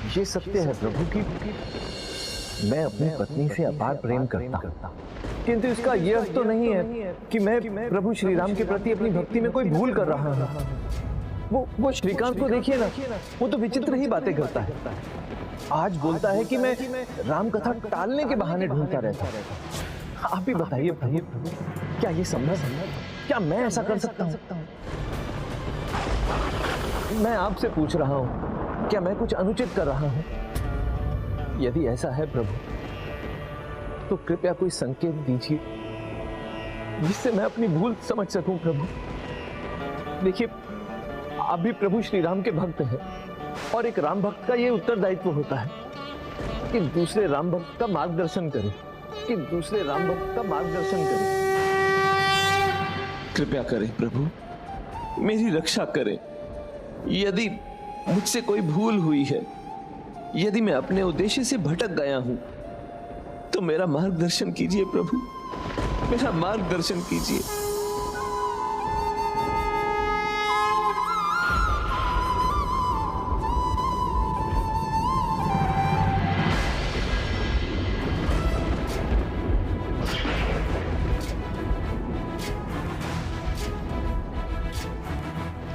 ये सत्य है प्रभु कि मैं अपनी पत्नी से अपार प्रेम करता हूं, किंतु इसका यह अर्थ तो नहीं है कि मैं प्रभु श्री राम के प्रति अपनी भक्ति में कोई भूल कर रहा हूं। वो श्रीकांत को देखिए ना, वो तो विचित्र ही बातें करता है। आज बोलता है कि मैं राम कथा टालने के बहाने ढूंढता रहता है। आप ही बताइए प्रभु, क्या ये संभव है? क्या मैं ऐसा कर सकता हूं? मैं आपसे पूछ रहा हूं, क्या मैं कुछ अनुचित कर रहा हूं? यदि ऐसा है प्रभु, तो कृपया कोई संकेत दीजिए जिससे मैं अपनी भूल समझ सकूं प्रभु। देखिए, आप भी प्रभु श्री राम के भक्त हैं और एक राम भक्त का यह उत्तरदायित्व होता है कि दूसरे राम भक्त का मार्गदर्शन करे, कि दूसरे राम भक्त का मार्गदर्शन करे। कृपया करें प्रभु, मेरी रक्षा करें। यदि मुझसे कोई भूल हुई है, यदि मैं अपने उद्देश्य से भटक गया हूं, तो मेरा मार्गदर्शन कीजिए प्रभु, मेरा मार्गदर्शन कीजिए।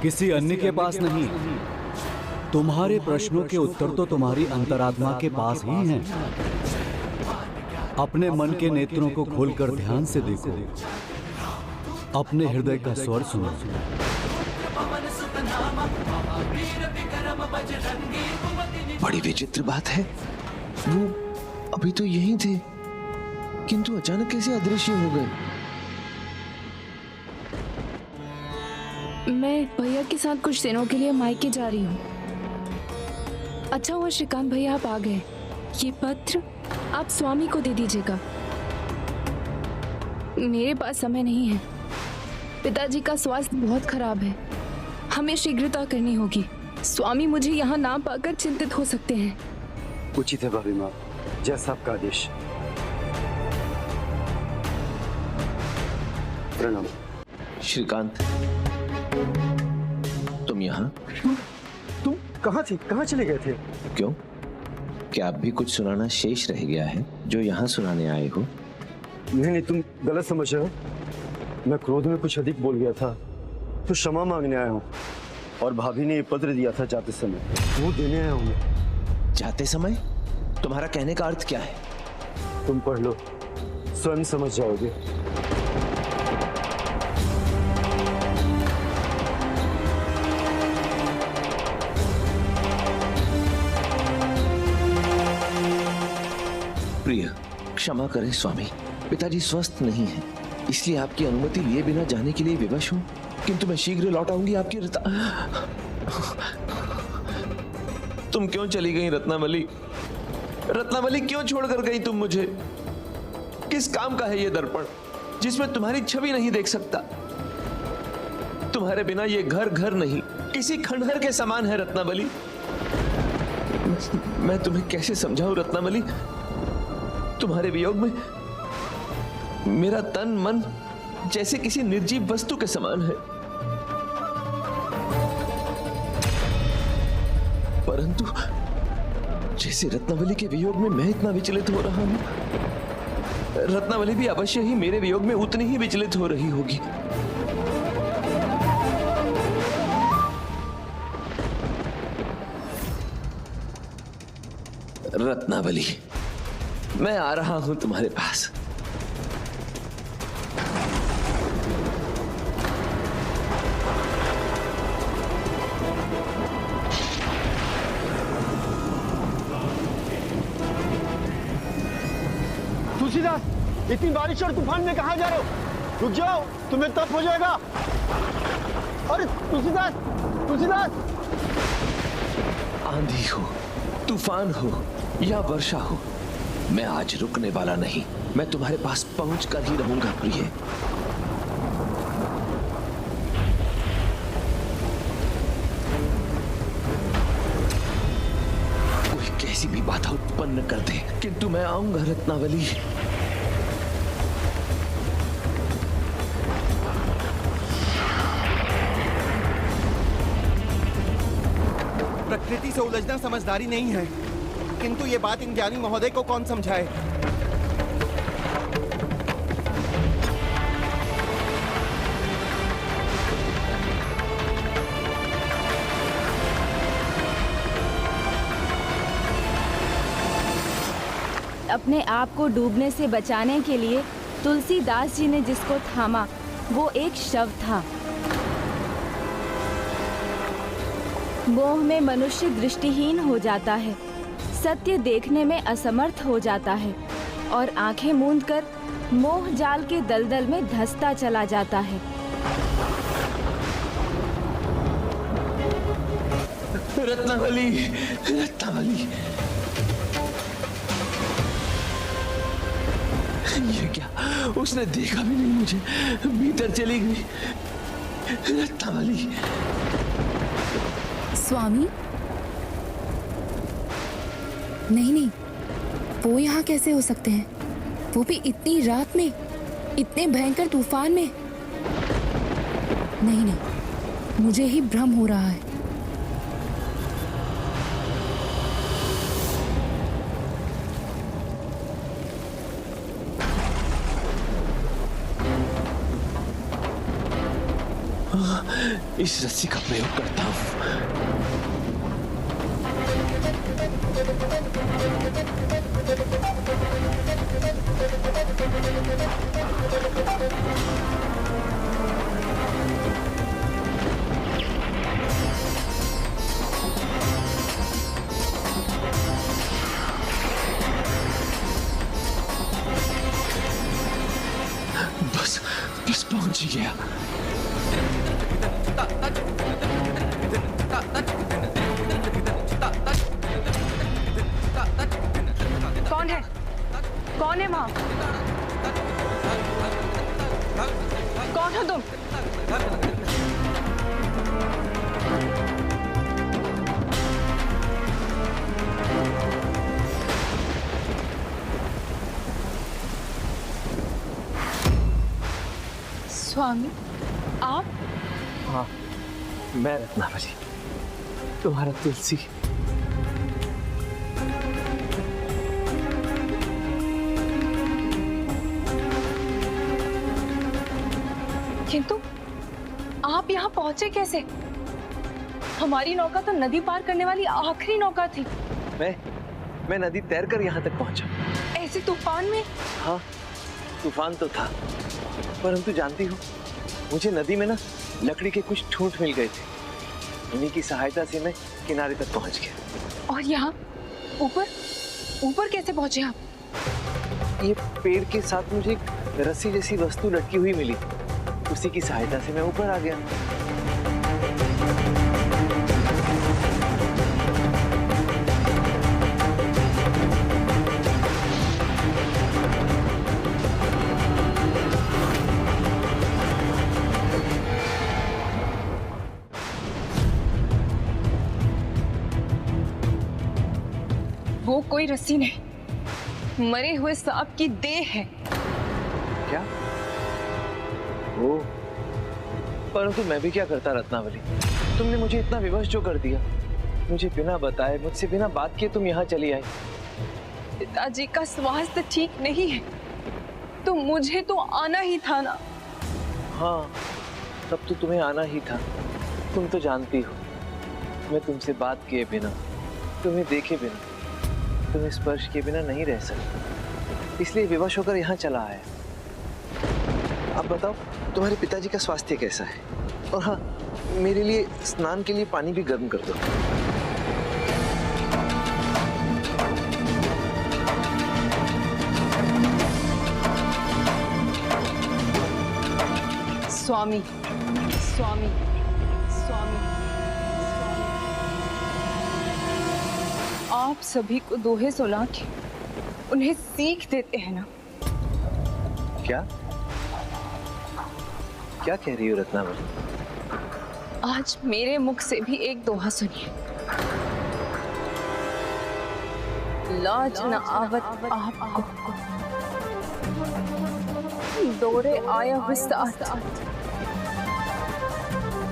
किसी अन्य के पास नहीं। तुम्हारे प्रश्नों के उत्तर तो तुम्हारी अंतरात्मा के पास ही हैं। अपने मन के नेत्रों को खोलकर ध्यान से देखो, अपने हृदय का स्वर सुनो। बड़ी विचित्र बात है, वो अभी तो यहीं थे, किंतु अचानक कैसे अदृश्य हो गए? मैं भैया के साथ कुछ दिनों के लिए मायके जा रही हूँ। अच्छा हुआ श्रीकांत भैया आप आ गए। ये पत्र आप स्वामी को दे दीजिएगा। मेरे पास समय नहीं है। पिताजी का स्वास्थ्य बहुत खराब है, हमें शीघ्रता करनी होगी। स्वामी मुझे यहाँ ना पाकर चिंतित हो सकते हैं। उचित है भाभी माँ, जैसा आपका आदेश। प्रणाम। श्रीकांत, तुम यहाँ? तुम कहाँ थे? कहाँ चले गए थे? क्यों, क्या अब भी कुछ सुनाना शेष रह गया है जो यहाँ सुनाने आए हो? नहीं, तुम गलत समझ रहे हो। मैं क्रोध में कुछ अधिक बोल गया था, तो क्षमा मांगने आया हूँ। और भाभी ने ये पत्र दिया था जाते समय, वो देने आया हूँ। जाते समय? तुम्हारा कहने का अर्थ क्या है? तुम पढ़ लो, स्वयं समझ जाओगे। प्रिय, क्षमा करें स्वामी, पिताजी स्वस्थ नहीं हैं, इसलिए आपकी अनुमति लिए बिना जाने के लिए विवश हूं, किंतु मैं शीघ्र लौट आऊंगी। आपकी तुम क्यों चली गई रत्नावली? रत्नावली, क्यों छोड़कर गई तुम मुझे? किस काम का है ये दर्पण जिसमें तुम्हारी छवि नहीं देख सकता? तुम्हारे बिना ये घर घर नहीं, किसी खंडहर के समान है रत्नावली। मैं तुम्हें कैसे समझाऊं रत्नावली? तुम्हारे वियोग में मेरा तन मन जैसे किसी निर्जीव वस्तु के समान है। परंतु जैसे रत्नावली के वियोग में मैं इतना विचलित हो रहा हूं, रत्नावली भी अवश्य ही मेरे वियोग में उतनी ही विचलित हो रही होगी। रत्नावली, मैं आ रहा हूं तुम्हारे पास। तुलसीदास, इतनी बारिश और तूफान में कहाँ जा रहे हो? रुक जाओ, तुम्हें तप हो जाएगा। अरे तुलसीदास, तुलसीदास! आंधी हो, तूफान हो या वर्षा हो, मैं आज रुकने वाला नहीं। मैं तुम्हारे पास पहुंच कर ही रहूंगा प्रिय। कोई कैसी भी बाधा उत्पन्न कर दे, किंतु मैं आऊंगा रत्नावली। प्रकृति से उलझना समझदारी नहीं है, किंतु ये बात इन ज्ञानी महोदय को कौन समझाए। अपने आप को डूबने से बचाने के लिए तुलसीदास जी ने जिसको थामा वो एक शव था। मोह में मनुष्य दृष्टिहीन हो जाता है, सत्य देखने में असमर्थ हो जाता है और आंखें मूंदकर मोह जाल के दलदल में धंसता चला जाता है। रत्नावली, रत्नावली, ये क्या? उसने देखा भी नहीं मुझे, भीतर चली गई। रत्नावली। स्वामी, नहीं नहीं, वो यहाँ कैसे हो सकते हैं? वो भी इतनी रात में, इतने भयंकर तूफान में। नहीं नहीं, मुझे ही भ्रम हो रहा है। इस रस्सी का प्रयोग करता हूं। बस बस पहुंच ही गया। कौन है? कौन है वहां? कौन हो तुम? स्वामी, आप? हाँ, मैं रत्नावली, तुम्हारा तुलसी। किंतु आप यहाँ पहुंचे कैसे? हमारी नौका तो नदी पार करने वाली आखिरी नौका थी। मैं नदी तैरकर यहाँ तक पहुंचा। ऐसे तूफान में? हाँ, तूफान तो था, परंतु जानती हो, मुझे नदी में ना लकड़ी के कुछ ठूंठ मिल गए थे। उन्हीं की सहायता से मैं किनारे तक पहुंच गया। और यहाँ ऊपर ऊपर कैसे पहुंचे आप? ये पेड़ के साथ मुझे एक रस्सी जैसी वस्तु लटकी हुई मिली, उसी की सहायता से मैं ऊपर आ गया। वो कोई रस्सी नहीं, मरे हुए सांप की देह है। क्या? वो, परंतु मैं भी क्या करता रत्नावली? तुमने मुझे इतना विवश जो कर दिया, मुझे बिना बताए, मुझसे बिना बात किए तुम यहाँ चली आई। पिताजी का स्वास्थ्य ठीक नहीं है, तो मुझे तो आना ही था ना। हाँ, तब तो तुम्हें आना ही था। तुम तो जानती हो, मैं तुमसे बात किए बिना, तुम्हें देखे बिना, तुम्हें स्पर्श किए बिना नहीं रह सकता, इसलिए विवश होकर यहाँ चला आया। अब बताओ, तुम्हारे पिताजी का स्वास्थ्य कैसा है? और हाँ, मेरे लिए स्नान के लिए पानी भी गर्म कर दो। स्वामी, स्वामी, स्वामी, आप सभी को दोहे सुना के उन्हें सीख देते हैं ना। क्या क्या कह रही हो रत्नावली? आज मेरे मुख से भी एक दोहा सुनिए। लाज न आवत आपको, दौड़े आया हुआ साथ,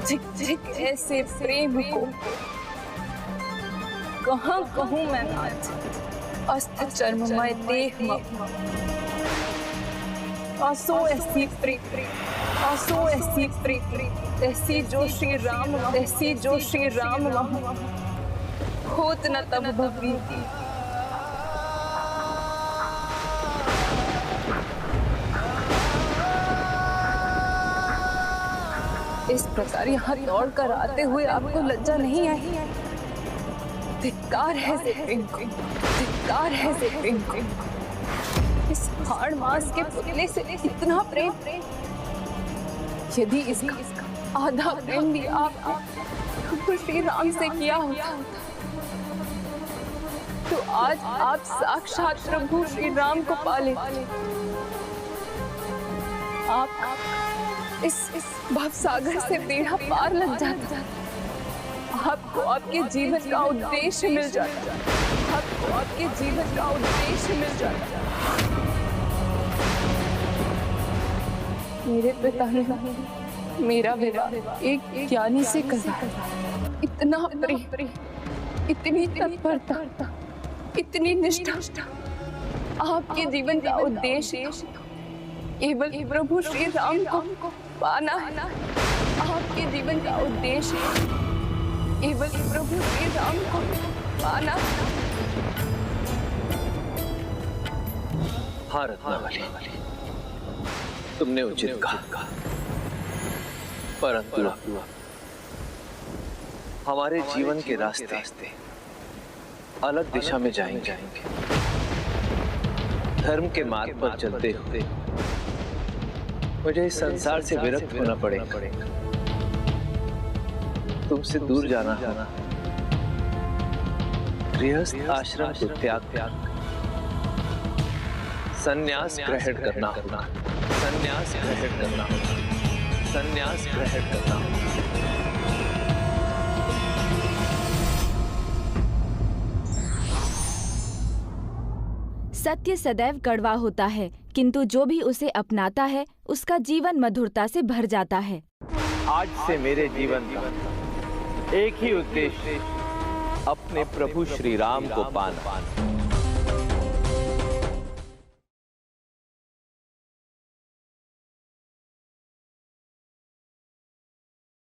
झिक झिक ऐसे प्रेम को कहाँ कहूँ मैं आज, अस्त चर्ममय देह आसो ऐसी प्रीत, आसो ऐसी प्रीत, ऐसी जो श्री राम, ऐसी जो श्री राम होत न तब भवी। इस प्रकार यहाँ दौड़ कर आते हुए आपको लज्जा नहीं आई? धिक्कार है प्रेम को, धिक्कार है प्रेम को। इस हाड़ मास के पुतले से इतना प्रेम, यदि इसका आधा प्रेम भी आप श्री राम से किया होता तो आज आप साक्षात प्रभु श्री राम को पाले। आप इस भवसागर से बेड़ा पार लग जाता, आपको आपके जीवन का उद्देश्य मिल जाता, आपको आपके जीवन का उद्देश्य मिल जाता। मेरे पिता ने मेरा विवाह एक ज्ञानी से करा। इतना प्रेम, इतनी तत्परता, इतनी निष्ठा, आपके जीवन का उद्देश्य केवल प्रभु श्री राम को पाना है। आपके जीवन का उद्देश्य केवल प्रभु श्री राम को पाना है। हाँ रत्नावली, तुमने उचित कहा, परंतु हमारे जीवन के रास्ते अलग दिशा में जाएंगे। धर्म के मार्ग पर चलते हुए मुझे इस संसार से विरक्त होना पड़ेगा, तुमसे दूर जाना होगा, गृहस्थ आश्रम को त्याग संन्यास ग्रहण करना होगा, संन्यास ग्रहण करना होगा, संन्यास ग्रहण करना होगा। सत्य सदैव कड़वा होता है, किंतु जो भी उसे अपनाता है उसका जीवन मधुरता से भर जाता है। आज से मेरे जीवन का एक ही उद्देश्य अपने प्रभु श्री राम को पाना।